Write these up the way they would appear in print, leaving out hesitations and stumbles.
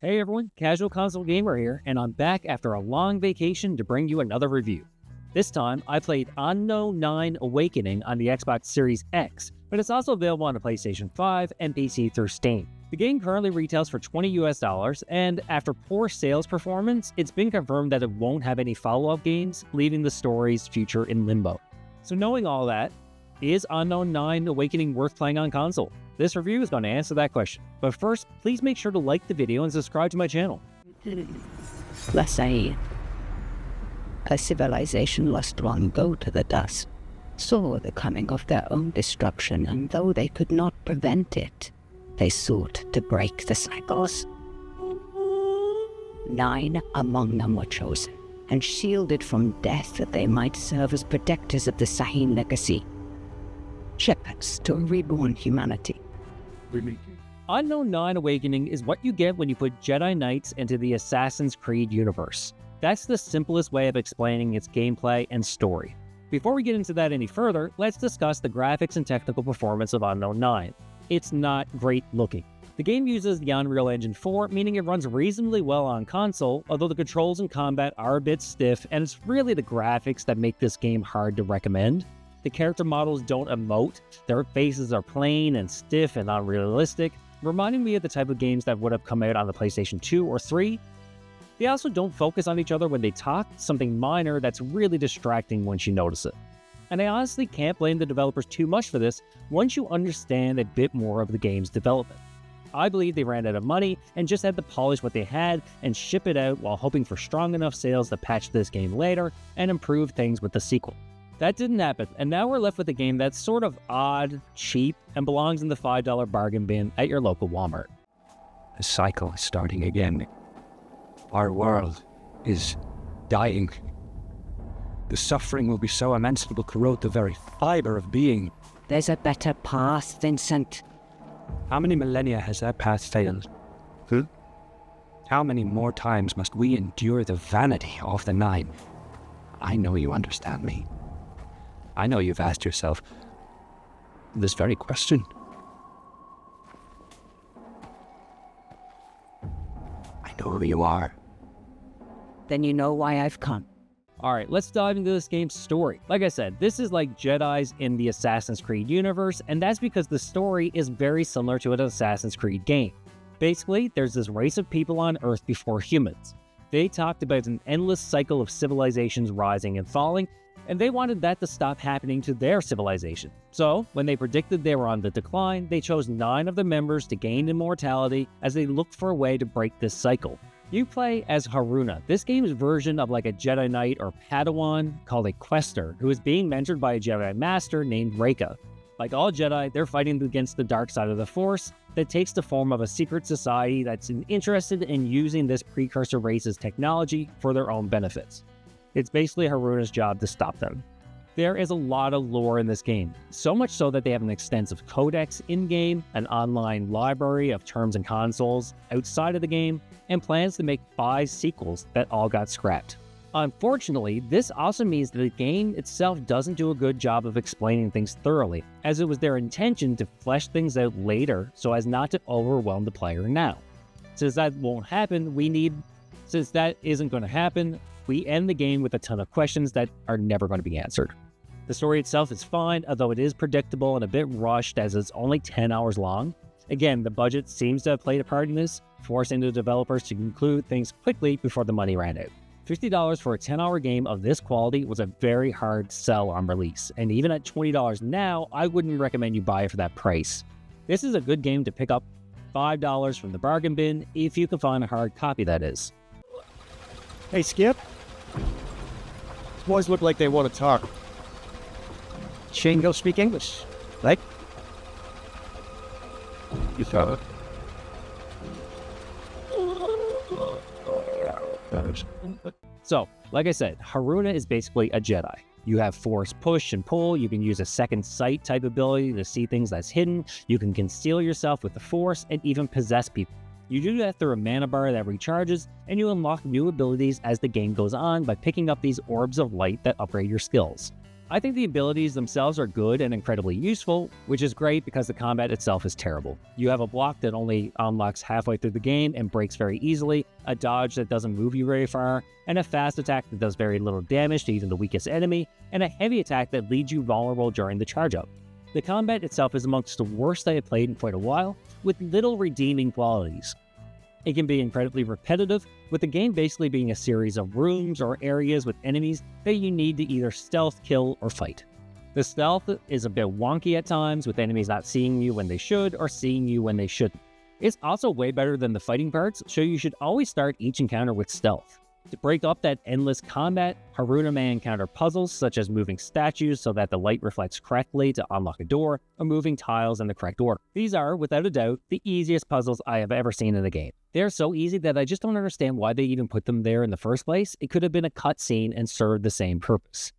Hey everyone, Casual Console Gamer here, and I'm back after a long vacation to bring you another review. This time, I played Anno 9 Awakening on the Xbox Series X, but it's also available on the PlayStation 5 and PC through Steam. The game currently retails for $20 and after poor sales performance, it's been confirmed that it won't have any follow-up games, leaving the story's future in limbo. So knowing all that, is Anno 9 Awakening worth playing on console? This review is going to answer that question. But first, please make sure to like the video and subscribe to my channel. Let's say a civilization lost long ago to the dust saw the coming of their own destruction, and though they could not prevent it, they sought to break the cycles. 9 among them were chosen and shielded from death that they might serve as protectors of the Sahin legacy, shepherds to a reborn humanity. Anno 9 Awakening is what you get when you put Jedi Knights into the Assassin's Creed universe. That's the simplest way of explaining its gameplay and story. Before we get into that any further, let's discuss the graphics and technical performance of Anno 9. It's not great looking. The game uses the Unreal Engine 4, meaning it runs reasonably well on console, although the controls and combat are a bit stiff, and it's really the graphics that make this game hard to recommend. The character models don't emote, their faces are plain and stiff and unrealistic, reminding me of the type of games that would have come out on the PlayStation 2 or 3. They also don't focus on each other when they talk, something minor that's really distracting once you notice it. And I honestly can't blame the developers too much for this once you understand a bit more of the game's development. I believe they ran out of money and just had to polish what they had and ship it out while hoping for strong enough sales to patch this game later and improve things with the sequel. That didn't happen, and now we're left with a game that's sort of odd, cheap, and belongs in the $5 bargain bin at your local Walmart. The cycle is starting again. Our world is dying. The suffering will be so immense it will corrode the very fiber of being. There's a better path, Vincent. How many millennia has that path failed? How many more times must we endure the vanity of the 9? I know you understand me. I know you've asked yourself this very question. I know who you are. Then you know why I've come. Alright, let's dive into this game's story. Like I said, this is like Jedis in the Assassin's Creed universe, and that's because the story is very similar to an Assassin's Creed game. Basically, there's this race of people on Earth before humans. They talked about an endless cycle of civilizations rising and falling, and they wanted that to stop happening to their civilization. So, when they predicted they were on the decline, they chose 9 of the members to gain immortality as they looked for a way to break this cycle. You play as Haruna, this game's version of like a Jedi Knight or Padawan called a Quester, who is being mentored by a Jedi Master named Reika. Like all Jedi, they're fighting against the dark side of the Force that takes the form of a secret society that's interested in using this precursor race's technology for their own benefits. It's basically Haruna's job to stop them. There is a lot of lore in this game, so much so that they have an extensive codex in-game, an online library of terms and consoles outside of the game, and plans to make 5 sequels that all got scrapped. Unfortunately, this also means that the game itself doesn't do a good job of explaining things thoroughly, as it was their intention to flesh things out later so as not to overwhelm the player now. Since that isn't going to happen, we end the game with a ton of questions that are never going to be answered. The story itself is fine, although it is predictable and a bit rushed as it's only 10 hours long. Again, the budget seems to have played a part in this, forcing the developers to conclude things quickly before the money ran out. $50 for a 10-hour game of this quality was a very hard sell on release, and even at $20 now, I wouldn't recommend you buy it for that price. This is a good game to pick up $5 from the bargain bin, if you can find a hard copy that is. Hey, Skip. These boys look like they want to talk. Shane, speak English, right? You saw it. So, like I said, Haruna is basically a Jedi. You have Force push and pull, you can use a second sight type ability to see things that's hidden, you can conceal yourself with the Force, and even possess people. You do that through a mana bar that recharges, and you unlock new abilities as the game goes on by picking up these orbs of light that upgrade your skills. I think the abilities themselves are good and incredibly useful, which is great because the combat itself is terrible. You have a block that only unlocks halfway through the game and breaks very easily, a dodge that doesn't move you very far, and a fast attack that does very little damage to even the weakest enemy, and a heavy attack that leaves you vulnerable during the charge-up. The combat itself is amongst the worst I have played in quite a while, with little redeeming qualities. It can be incredibly repetitive, with the game basically being a series of rooms or areas with enemies that you need to either stealth, kill, or fight. The stealth is a bit wonky at times, with enemies not seeing you when they should or seeing you when they shouldn't. It's also way better than the fighting parts, so you should always start each encounter with stealth. To break up that endless combat, Haruna may encounter puzzles such as moving statues so that the light reflects correctly to unlock a door, or moving tiles in the correct order. These are, without a doubt, the easiest puzzles I have ever seen in the game. They are so easy that I just don't understand why they even put them there in the first place. It could have been a cutscene and served the same purpose.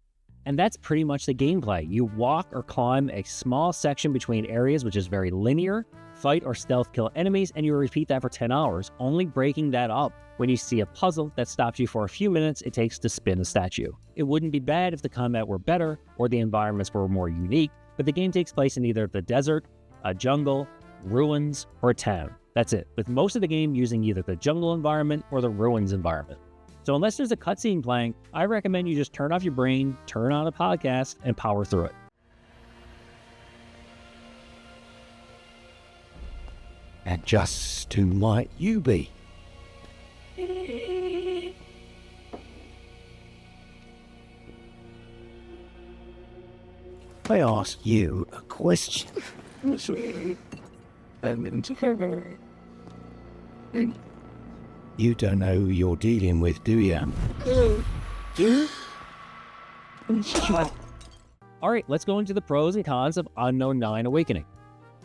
And that's pretty much the gameplay. You walk or climb a small section between areas which is very linear, fight or stealth kill enemies, and you repeat that for 10 hours, only breaking that up when you see a puzzle that stops you for a few minutes it takes to spin a statue. It wouldn't be bad if the combat were better or the environments were more unique, but the game takes place in either the desert, a jungle, ruins, or a town. That's it, with most of the game using either the jungle environment or the ruins environment. So unless there's a cutscene playing, I recommend you just turn off your brain, turn on a podcast, and power through it. And just who might you be? I ask you a question. You don't know who you're dealing with, do you? Alright, let's go into the pros and cons of Unknown 9 Awakening.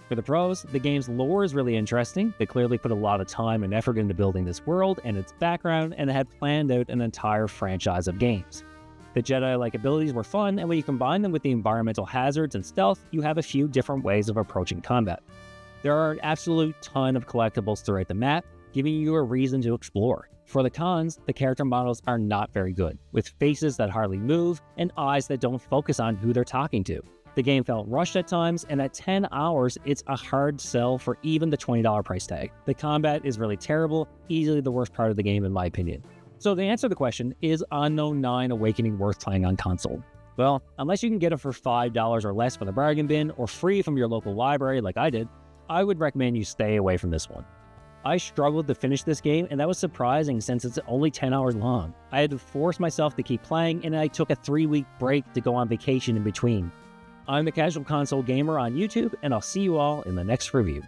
For the pros, the game's lore is really interesting. They clearly put a lot of time and effort into building this world and its background, and had planned out an entire franchise of games. The Jedi-like abilities were fun, and when you combine them with the environmental hazards and stealth, you have a few different ways of approaching combat. There are an absolute ton of collectibles throughout the map, giving you a reason to explore. For the cons, the character models are not very good, with faces that hardly move and eyes that don't focus on who they're talking to. The game felt rushed at times, and at 10 hours, it's a hard sell for even the $20 price tag. The combat is really terrible, easily the worst part of the game in my opinion. So to answer the question, is Unknown 9 Awakening worth playing on console? Well, unless you can get it for $5 or less from the bargain bin, or free from your local library like I did, I would recommend you stay away from this one. I struggled to finish this game, and that was surprising since it's only 10 hours long. I had to force myself to keep playing, and I took a 3-week break to go on vacation in between. I'm the Casual Console Gamer on YouTube, and I'll see you all in the next review.